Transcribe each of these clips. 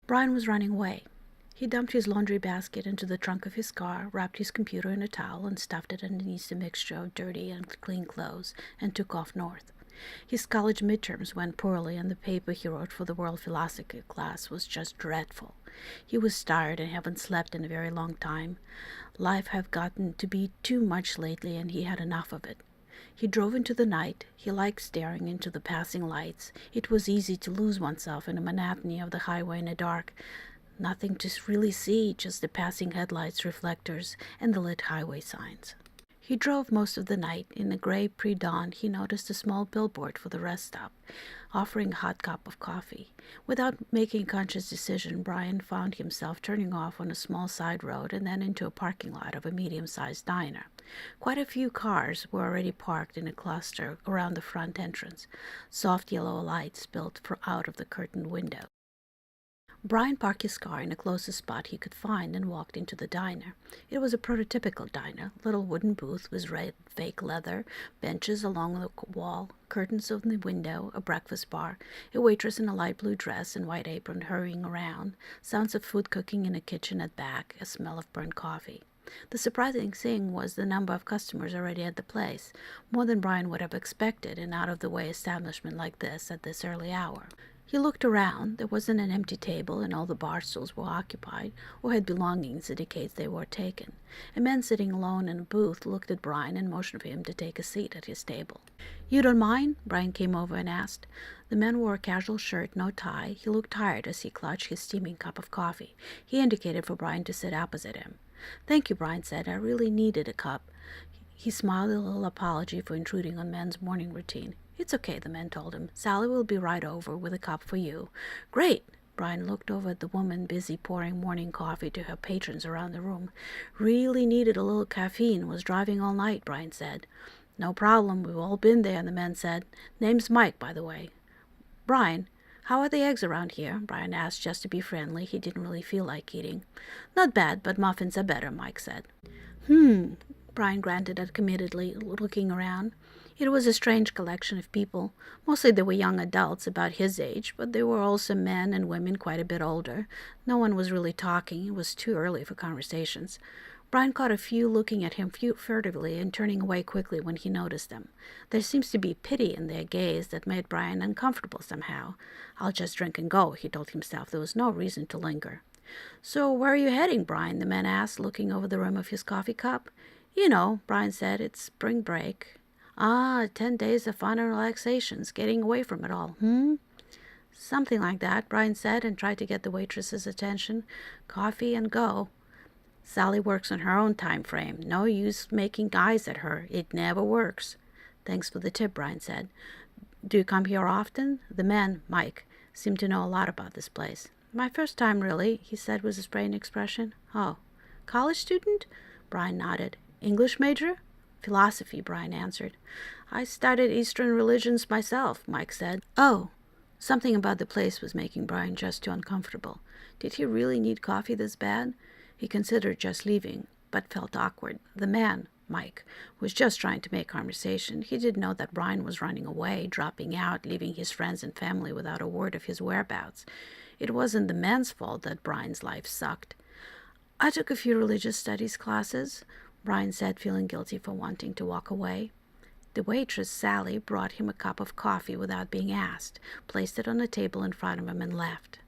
Brian was running away. He dumped his laundry basket into the trunk of his car, wrapped his computer in a towel, and stuffed it underneath a mixture of dirty and clean clothes, and took off north. His college midterms went poorly, and the paper he wrote for the world philosophy class was just dreadful. He was tired and hadn't slept in a very long time. Life had gotten to be too much lately, and he had enough of it. He drove into the night. He liked staring into the passing lights. It was easy to lose oneself in the monotony of the highway in the dark. Nothing to really see, just the passing headlights, reflectors, and the lit highway signs. He drove most of the night. In the gray pre-dawn, he noticed a small billboard for the rest stop, offering a hot cup of coffee. Without making a conscious decision, Brian found himself turning off on a small side road and then into a parking lot of a medium-sized diner. Quite a few cars were already parked in a cluster around the front entrance. Soft yellow lights spilled out of the curtained window. Brian parked his car in the closest spot he could find and walked into the diner. It was a prototypical diner, little wooden booth with red fake leather, benches along the wall, curtains on the window, a breakfast bar, a waitress in a light blue dress and white apron hurrying around, sounds of food cooking in a kitchen at back, a smell of burnt coffee. The surprising thing was the number of customers already at the place, more than Brian would have expected in an out-of-the-way establishment like this at this early hour. He looked around. There wasn't an empty table, and all the bar stools were occupied or had belongings indicates they were taken. A man sitting alone in a booth looked at Brian and motioned for him to take a seat at his table. "You don't mind?" Brian came over and asked. The man wore a casual shirt, no tie. He looked tired as he clutched his steaming cup of coffee. He indicated for Brian to sit opposite him. "Thank you," Brian said. "I really needed a cup." He smiled a little apology for intruding on Man's morning routine. "It's okay," the man told him. "Sally will be right over with a cup for you." "Great!" Brian looked over at the woman busy pouring morning coffee to her patrons around the room. "Really needed a little caffeine. Was driving all night," Brian said. "No problem. We've all been there," the man said. "Name's Mike, by the way." "Brian, how are the eggs around here?" Brian asked just to be friendly. He didn't really feel like eating. "Not bad, but muffins are better," Mike said. Brian granted uncommittedly, looking around. It was a strange collection of people. Mostly they were young adults about his age, but there were also men and women quite a bit older. No one was really talking. It was too early for conversations. Brian caught a few looking at him furtively and turning away quickly when he noticed them. There seems to be pity in their gaze that made Brian uncomfortable somehow. "I'll just drink and go," he told himself. There was no reason to linger. "So where are you heading, Brian?" the man asked, looking over the rim of his coffee cup. "You know," Brian said, "it's spring break." "Ah, 10 days of fun and relaxations, getting away from it all, "Something like that," Brian said, and tried to get the waitress's attention. "Coffee and go." "Sally works on her own time frame. No use making eyes at her. It never works." "Thanks for the tip," Brian said. "Do you come here often?" The man, Mike, seemed to know a lot about this place. "My first time, really," he said with a strained expression. "Oh, college student?" Brian nodded. "English major?" "Philosophy," Brian answered. "I studied Eastern religions myself," Mike said. "Oh." Something about the place was making Brian just too uncomfortable. Did he really need coffee this bad? He considered just leaving, but felt awkward. The man, Mike, was just trying to make conversation. He didn't know that Brian was running away, dropping out, leaving his friends and family without a word of his whereabouts. It wasn't the man's fault that Brian's life sucked. "I took a few religious studies classes," Brian said, feeling guilty for wanting to walk away. The waitress, Sally, brought him a cup of coffee without being asked, placed it on the table in front of him, and left.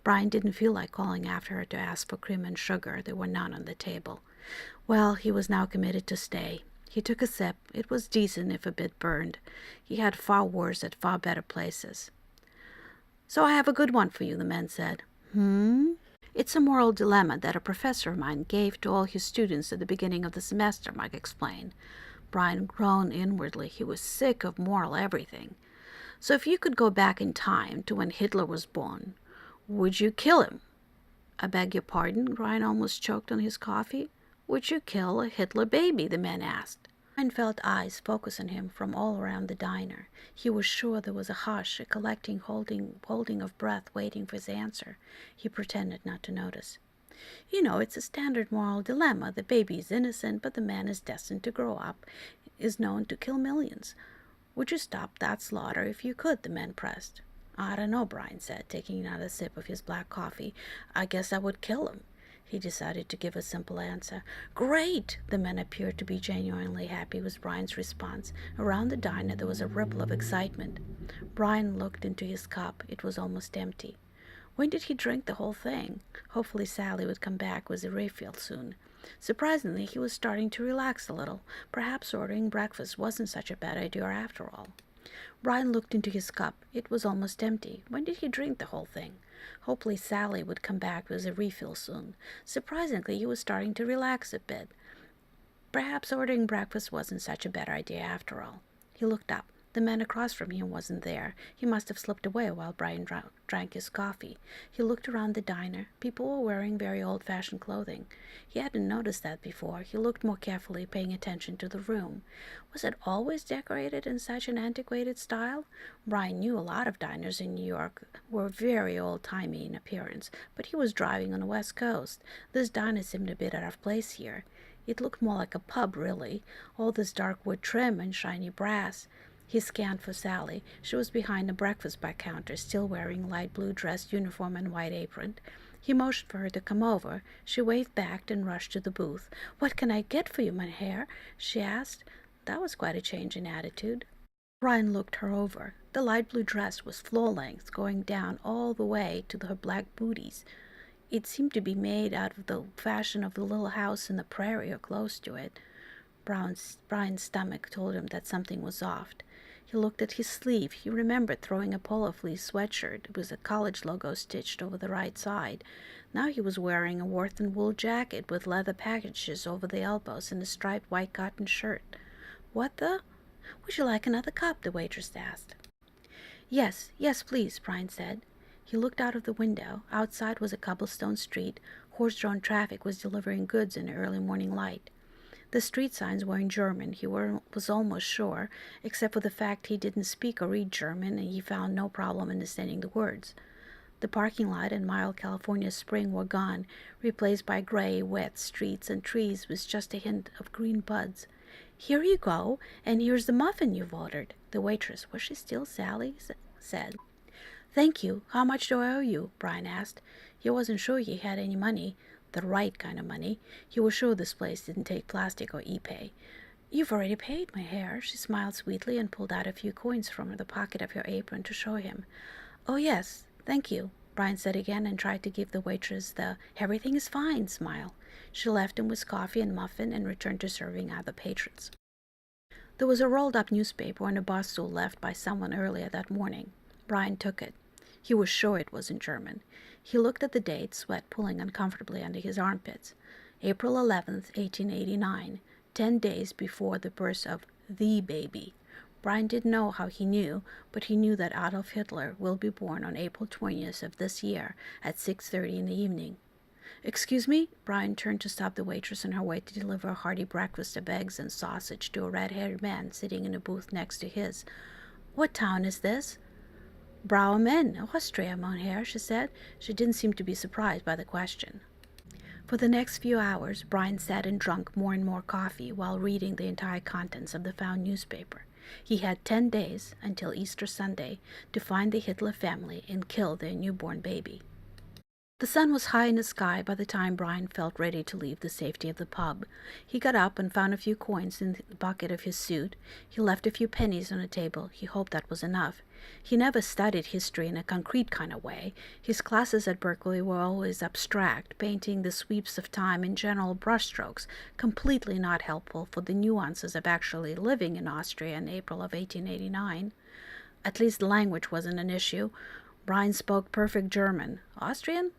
Brian didn't feel like calling after her to ask for cream and sugar. There were none on the table. Well, he was now committed to stay. He took a sip. It was decent, if a bit burned. He had far worse at far better places. "So I have a good one for you," the man said. "It's a moral dilemma that a professor of mine gave to all his students at the beginning of the semester," Mike explained. Brian groaned inwardly. He was sick of moral everything. "So if you could go back in time to when Hitler was born, would you kill him?" "I beg your pardon?" Brian almost choked on his coffee. "Would you kill a Hitler baby?" the man asked. Brian felt eyes focus on him from all around the diner. He was sure there was a hush, a collecting holding of breath waiting for his answer. He pretended not to notice. "You know, it's a standard moral dilemma. The baby is innocent, but the man is destined to grow up, is known to kill millions. Would you stop that slaughter if you could?" the man pressed. I don't know, Brian said, taking another sip of his black coffee. I guess I would kill him. He decided to give a simple answer. Great! The men appeared to be genuinely happy with Brian's response. Around the diner there was a ripple of excitement. Brian looked into his cup. It was almost empty. When did he drink the whole thing? Hopefully Sally would come back with a refill soon. Surprisingly, he was starting to relax a little. Perhaps ordering breakfast wasn't such a bad idea after all. Brian looked into his cup. It was almost empty. When did he drink the whole thing? Hopefully Sally would come back with a refill soon. Surprisingly, he was starting to relax a bit. Perhaps ordering breakfast wasn't such a bad idea after all. He looked up. The man across from him wasn't there. He must have slipped away while Brian drank his coffee. He looked around the diner. People were wearing very old-fashioned clothing. He hadn't noticed that before. He looked more carefully, paying attention to the room. Was it always decorated in such an antiquated style? Brian knew a lot of diners in New York were very old-timey in appearance, but he was driving on the West Coast. This diner seemed a bit out of place here. It looked more like a pub, really. All this dark wood trim and shiny brass. He scanned for Sally. She was behind the breakfast bar counter, still wearing light blue dress uniform and white apron. He motioned for her to come over. She waved back and rushed to the booth. "What can I get for you, Mynheer?" she asked. That was quite a change in attitude. Brian looked her over. The light blue dress was floor-length, going down all the way to her black booties. It seemed to be made out of the fashion of the little house in the prairie or close to it. Brian's stomach told him that something was off. He looked at his sleeve. He remembered throwing a polo fleece sweatshirt with a college logo stitched over the right side. Now he was wearing a Worthing wool jacket with leather packages over the elbows and a striped white cotton shirt. "What the—" "Would you like another cup?" the waitress asked. Yes, please," Brian said. He looked out of the window. Outside was a cobblestone street. Horse-drawn traffic was delivering goods in the early morning light. The street signs were in German, he was almost sure, except for the fact he didn't speak or read German, and he found no problem understanding the words. The parking lot and mild California spring were gone, replaced by gray, wet streets and trees with just a hint of green buds. "Here you go, and here's the muffin you've ordered," the waitress, was she still Sally, said. "Thank you. How much do I owe you?" Brian asked. He wasn't sure he had any money. The right kind of money. He was sure this place didn't take plastic or e-pay. "You've already paid, Mynheer." She smiled sweetly and pulled out a few coins from the pocket of her apron to show him. "Oh, yes, thank you," Brian said again and tried to give the waitress the "everything is fine" smile. She left him with coffee and muffin and returned to serving other patrons. There was a rolled-up newspaper on a bar stool left by someone earlier that morning. Brian took it. He was sure it was in German. He looked at the date, sweat pooling uncomfortably under his armpits. April 11th, 1889, 10 days before the birth of the baby. Brian didn't know how he knew, but he knew that Adolf Hitler will be born on April 20th of this year at 6:30 in the evening. "Excuse me?" Brian turned to stop the waitress on her way to deliver a hearty breakfast of eggs and sausage to a red-haired man sitting in a booth next to his. "What town is this?" "Braumen, Austria, Mynheer," she said. She didn't seem to be surprised by the question. For the next few hours, Brian sat and drank more and more coffee while reading the entire contents of the found newspaper. He had 10 days, until Easter Sunday, to find the Hitler family and kill their newborn baby. The sun was high in the sky by the time Brian felt ready to leave the safety of the pub. He got up and found a few coins in the pocket of his suit. He left a few pennies on the table. He hoped that was enough. He never studied history in a concrete kind of way. His classes at Berkeley were always abstract, painting the sweeps of time in general brushstrokes, completely not helpful for the nuances of actually living in Austria in April of 1889. At least the language wasn't an issue. Brian spoke perfect German. Austrian?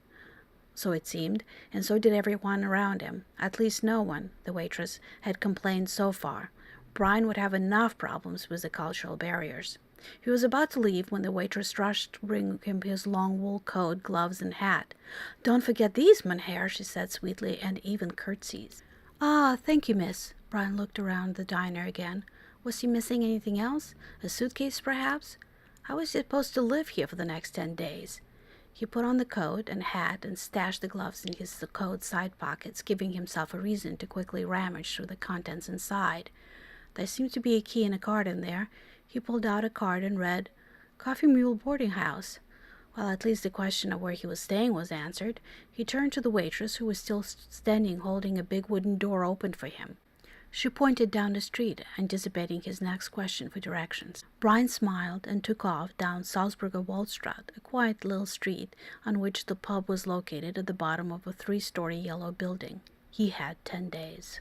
So it seemed, and so did everyone around him. At least no one, the waitress, had complained so far. Brian would have enough problems with the cultural barriers. He was about to leave when the waitress rushed to bring him his long wool coat, gloves, and hat. "Don't forget these, Mynheer," she said sweetly, and even curtsies. "Ah, thank you, miss." Brian looked around the diner again. Was he missing anything else? A suitcase, perhaps? How was he supposed to live here for the next 10 days? He put on the coat and hat and stashed the gloves in his coat side pockets, giving himself a reason to quickly rummage through the contents inside. There seemed to be a key and a card in there. He pulled out a card and read, Coffee Mule Boarding House. Well, at least the question of where he was staying was answered. He turned to the waitress, who was still standing holding a big wooden door open for him. She pointed down the street, anticipating his next question for directions. Brian smiled and took off down Salzburger Waldstraat, a quiet little street on which the pub was located at the bottom of a 3-story yellow building. He had 10 days.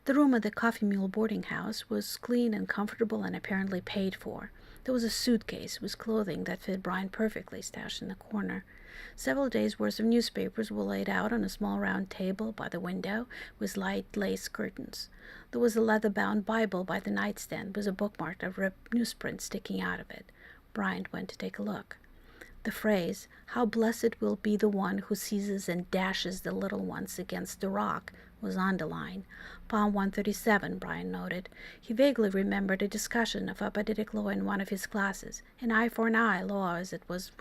The room at the Coffee Mule boarding house was clean and comfortable and apparently paid for. There was a suitcase with clothing that fit Brian perfectly stashed in the corner. Several days' worth of newspapers were laid out on a small round table by the window with light lace curtains. There was a leather-bound Bible by the nightstand with a bookmark of ripped newsprint sticking out of it. Brian went to take a look. The phrase, "How blessed will be the one who seizes and dashes the little ones against the rock," was underlined. Palm 137, Brian noted. He vaguely remembered a discussion of apodictic law in one of his classes, an eye for an eye law as it was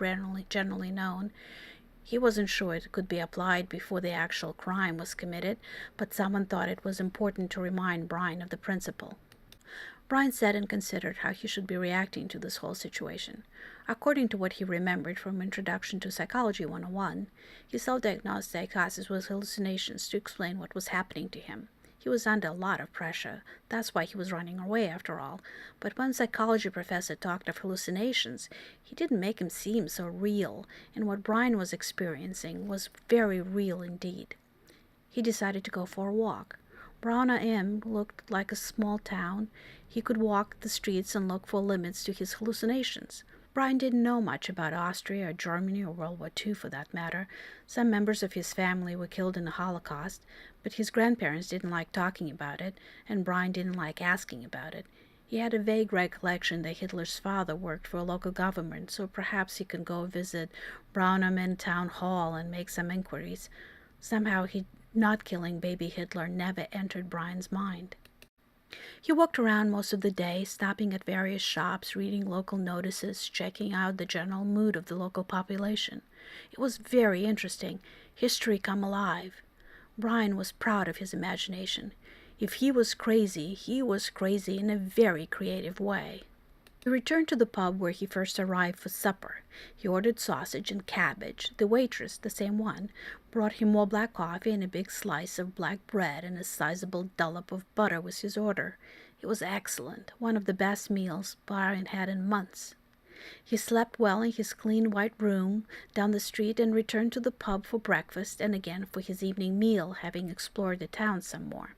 generally known. He wasn't sure it could be applied before the actual crime was committed, but someone thought it was important to remind Brian of the principle. Brian sat and considered how he should be reacting to this whole situation. According to what he remembered from Introduction to Psychology 101, he self-diagnosed psychosis with hallucinations to explain what was happening to him. He was under a lot of pressure. That's why he was running away, after all. But when psychology professor talked of hallucinations, he didn't make him seem so real, and what Brian was experiencing was very real indeed. He decided to go for a walk. Brauna M looked like a small town. He could walk the streets and look for limits to his hallucinations. Brian didn't know much about Austria or Germany or World War II for that matter. Some members of his family were killed in the Holocaust, but his grandparents didn't like talking about it, and Brian didn't like asking about it. He had a vague recollection that Hitler's father worked for a local government, so perhaps he could go visit Braunam Town Hall and make some inquiries. Somehow not killing baby Hitler never entered Brian's mind. He walked around most of the day, stopping at various shops, reading local notices, checking out the general mood of the local population. It was very interesting. History come alive. Brian was proud of his imagination. If he was crazy in a very creative way. He returned to the pub where he first arrived for supper. He ordered sausage and cabbage. The waitress, the same one, brought him more black coffee and a big slice of black bread and a sizable dollop of butter was his order. It was excellent, one of the best meals Brian had in months. He slept well in his clean white room down the street and returned to the pub for breakfast and again for his evening meal, having explored the town some more.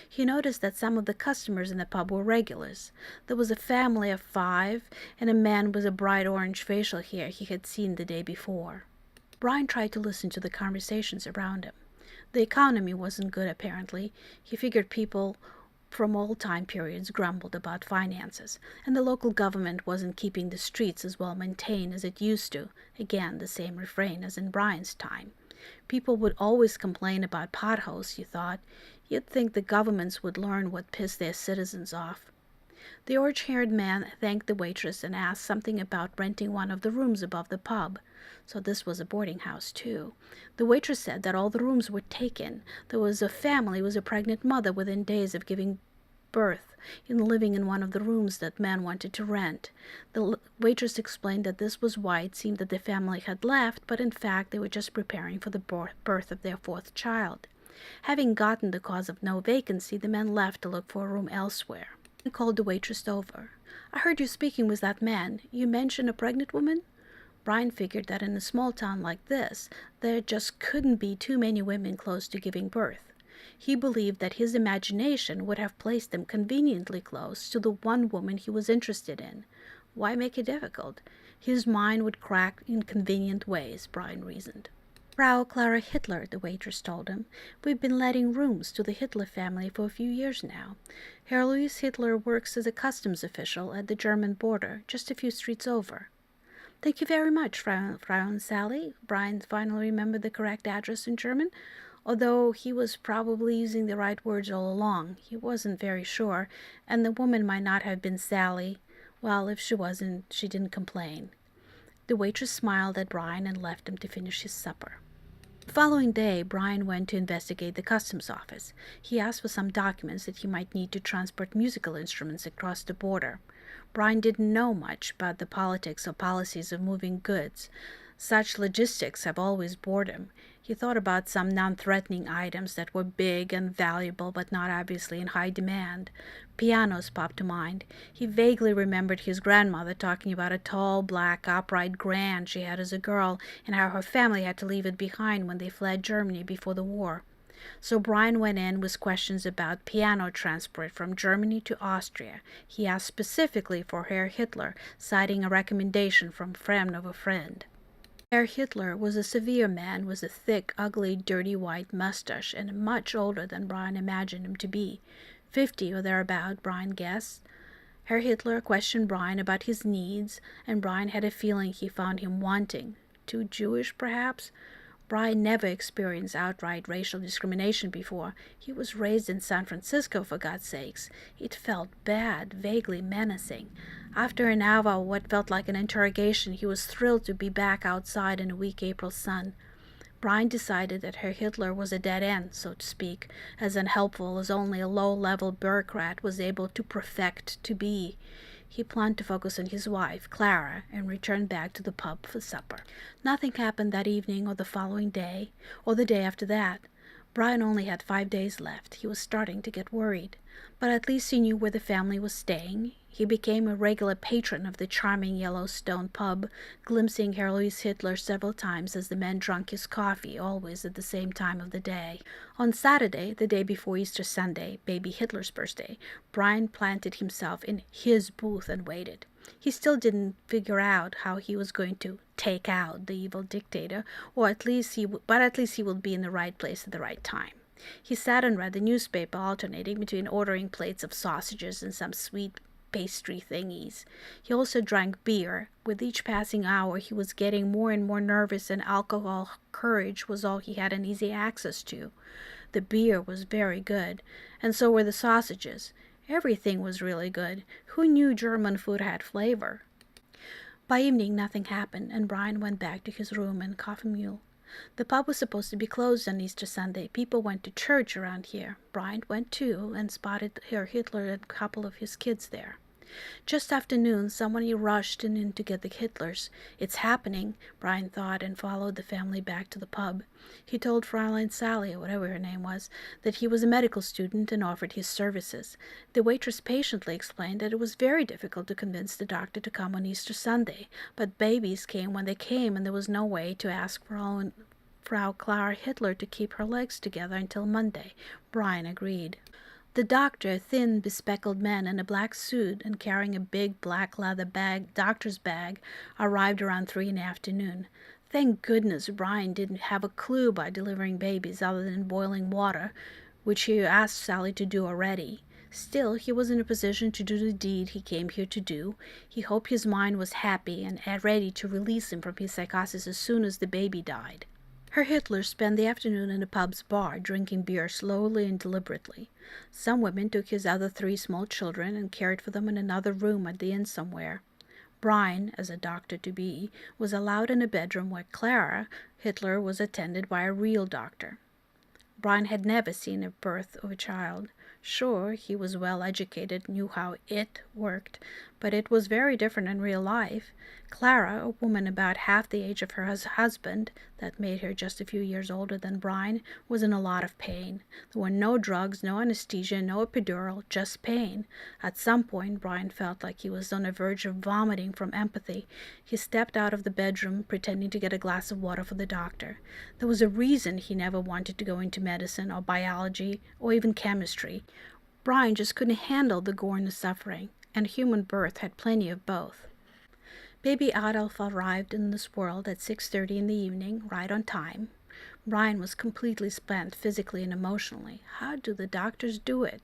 He noticed that some of the customers in the pub were regulars. There was a family of 5 and a man with a bright orange facial hair he had seen the day before. Brian tried to listen to the conversations around him. The economy wasn't good, apparently. He figured people from all time periods grumbled about finances, and the local government wasn't keeping the streets as well maintained as it used to. Again, the same refrain as in Brian's time. People would always complain about potholes, he thought. You'd think the governments would learn what pissed their citizens off. The orange-haired man thanked the waitress and asked something about renting one of the rooms above the pub. So this was a boarding house, too. The waitress said that all the rooms were taken. There was a family with a pregnant mother within days of giving birth living in one of the rooms that man wanted to rent. The waitress explained that this was why it seemed that the family had left, but in fact they were just preparing for the birth of their 4th child. Having gotten the cause of no vacancy, the man left to look for a room elsewhere. He called the waitress over. "I heard you speaking with that man. You mentioned a pregnant woman?" Brian figured that in a small town like this, there just couldn't be too many women close to giving birth. He believed that his imagination would have placed them conveniently close to the one woman he was interested in. Why make it difficult? His mind would crack in convenient ways, Brian reasoned. "Frau Clara Hitler," the waitress told him. "We've been letting rooms to the Hitler family for a few years now. Herr Louis Hitler works as a customs official at the German border, just a few streets over." "Thank you very much, Frau Sally." Brian finally remembered the correct address in German, although he was probably using the right words all along. He wasn't very sure, and the woman might not have been Sally. Well, if she wasn't, she didn't complain. The waitress smiled at Brian and left him to finish his supper. The following day, Brian went to investigate the customs office. He asked for some documents that he might need to transport musical instruments across the border. Brian didn't know much about the politics or policies of moving goods. Such logistics have always bored him. He thought about some non-threatening items that were big and valuable but not obviously in high demand. Pianos popped to mind. He vaguely remembered his grandmother talking about a tall, black, upright grand she had as a girl and how her family had to leave it behind when they fled Germany before the war. So Brian went in with questions about piano transport from Germany to Austria. He asked specifically for Herr Hitler, citing a recommendation from a friend of a friend. Herr Hitler was a severe man with a thick, ugly, dirty white mustache and much older than Brian imagined him to be. 50 or thereabout, Brian guessed. Herr Hitler questioned Brian about his needs, and Brian had a feeling he found him wanting. Too Jewish, perhaps? Brian never experienced outright racial discrimination before. He was raised in San Francisco, for God's sakes. It felt bad, vaguely menacing. After an hour of what felt like an interrogation, he was thrilled to be back outside in a weak April sun. Brian decided that Herr Hitler was a dead end, so to speak, as unhelpful as only a low-level bureaucrat was able to perfect to be. He planned to focus on his wife, Clara, and return back to the pub for supper. Nothing happened that evening or the following day, or the day after that. Brian only had 5 days left. He was starting to get worried. But at least he knew where the family was staying. He became a regular patron of the charming Yellowstone pub, glimpsing Herr Louis Hitler several times as the man drank his coffee, always at the same time of the day. On Saturday, the day before Easter Sunday, baby Hitler's birthday, Brian planted himself in his booth and waited. He still didn't figure out how he was going to take out the evil dictator, or at least he would be in the right place at the right time. He sat and read the newspaper, alternating between ordering plates of sausages and some sweet pastry thingies. He also drank beer. With each passing hour, he was getting more and more nervous, and alcohol courage was all he had an easy access to. The beer was very good, and so were the sausages. Everything was really good. Who knew German food had flavor? By evening, nothing happened, and Brian went back to his room and coffee mule. The pub was supposed to be closed on Easter Sunday. People went to church around here. Brian went too, and spotted Herr Hitler and a couple of his kids there. Just after noon, somebody rushed in to get the Hitlers. It's happening, Brian thought, and followed the family back to the pub. He told Fraulein Sally, or whatever her name was, that he was a medical student and offered his services. The waitress patiently explained that it was very difficult to convince the doctor to come on Easter Sunday, but babies came when they came, and there was no way to ask Frau Clara Hitler to keep her legs together until Monday. Brian agreed. The doctor, a thin, bespectacled man in a black suit and carrying a big black leather doctor's bag, arrived around 3 in the afternoon. Thank goodness Brian didn't have a clue about delivering babies other than boiling water, which he asked Sally to do already. Still, he was in a position to do the deed he came here to do. He hoped his mind was happy and ready to release him from his psychosis as soon as the baby died. Herr Hitler spent the afternoon in the pub's bar, drinking beer slowly and deliberately. Some women took his other 3 small children and cared for them in another room at the inn somewhere. Brian, as a doctor-to-be, was allowed in a bedroom where Clara Hitler was attended by a real doctor. Brian had never seen a birth of a child. Sure, he was well educated, knew how it worked, but it was very different in real life. Clara, a woman about half the age of her husband, that made her just a few years older than Brian, was in a lot of pain. There were no drugs, no anesthesia, no epidural, just pain. At some point, Brian felt like he was on the verge of vomiting from empathy. He stepped out of the bedroom, pretending to get a glass of water for the doctor. There was a reason he never wanted to go into medicine or biology or even chemistry. Brian just couldn't handle the gore and the suffering, and human birth had plenty of both. Baby Adolf arrived in this world at 6:30 in the evening, right on time. Brian was completely spent physically and emotionally. How do the doctors do it?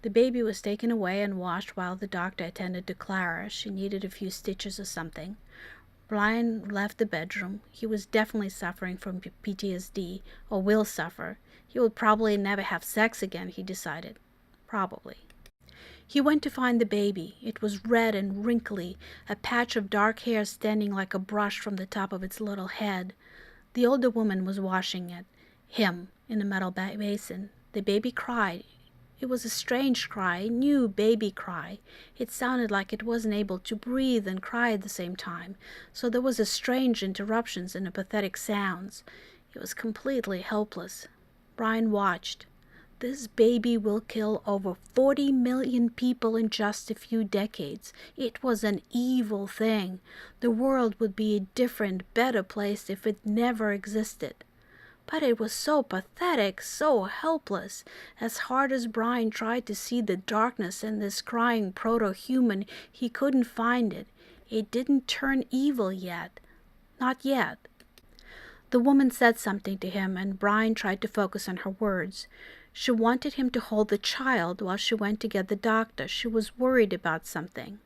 The baby was taken away and washed while the doctor attended to Clara. She needed a few stitches or something. Brian left the bedroom. He was definitely suffering from PTSD, or will suffer. He will probably never have sex again, he decided. Probably. He went to find the baby. It was red and wrinkly, a patch of dark hair standing like a brush from the top of its little head. The older woman was washing him in a metal basin. The baby cried. It was a strange cry, a new baby cry. It sounded like it wasn't able to breathe and cry at the same time, so there was a strange interruptions in the pathetic sounds. It was completely helpless. Brian watched. This baby will kill over 40 million people in just a few decades. It was an evil thing. The world would be a different, better place if it never existed. But it was so pathetic, so helpless. As hard as Brian tried to see the darkness in this crying proto-human, he couldn't find it. It didn't turn evil yet. Not yet. The woman said something to him, and Brian tried to focus on her words. She wanted him to hold the child while she went to get the doctor. She was worried about something.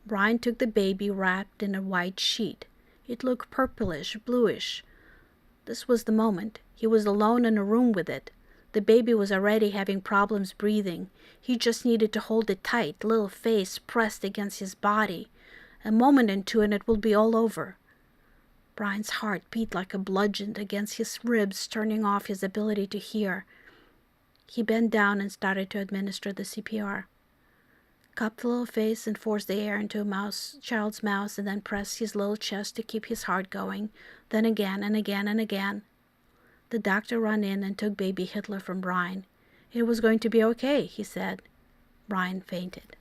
Brian took the baby wrapped in a white sheet. It looked purplish, bluish. This was the moment. He was alone in a room with it. The baby was already having problems breathing. He just needed to hold it tight, little face pressed against his body. A moment or two and it will be all over. Brian's heart beat like a bludgeon against his ribs, turning off his ability to hear. He bent down and started to administer the CPR. Cupped the little face and forced the air into a child's mouth, and then pressed his little chest to keep his heart going. Then again and again and again. The doctor ran in and took baby Hitler from Brian. It was going to be okay, he said. Brian fainted.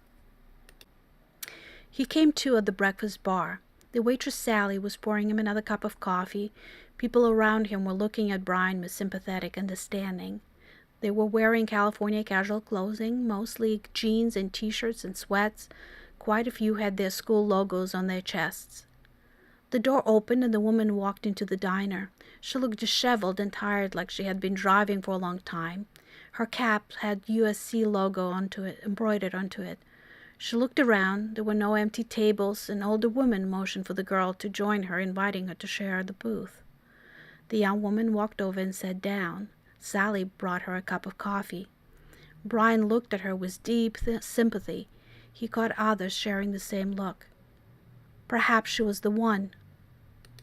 He came to at the breakfast bar. The waitress Sally was pouring him another cup of coffee. People around him were looking at Brian with sympathetic understanding. They were wearing California casual clothing, mostly jeans and t-shirts and sweats. Quite a few had their school logos on their chests. The door opened and the woman walked into the diner. She looked disheveled and tired, like she had been driving for a long time. Her cap had USC logo embroidered onto it. She looked around. There were no empty tables. An older woman motioned for the girl to join her, inviting her to share the booth. The young woman walked over and sat down. Sally brought her a cup of coffee. Brian looked at her with deep sympathy. He caught others sharing the same look. Perhaps she was the one.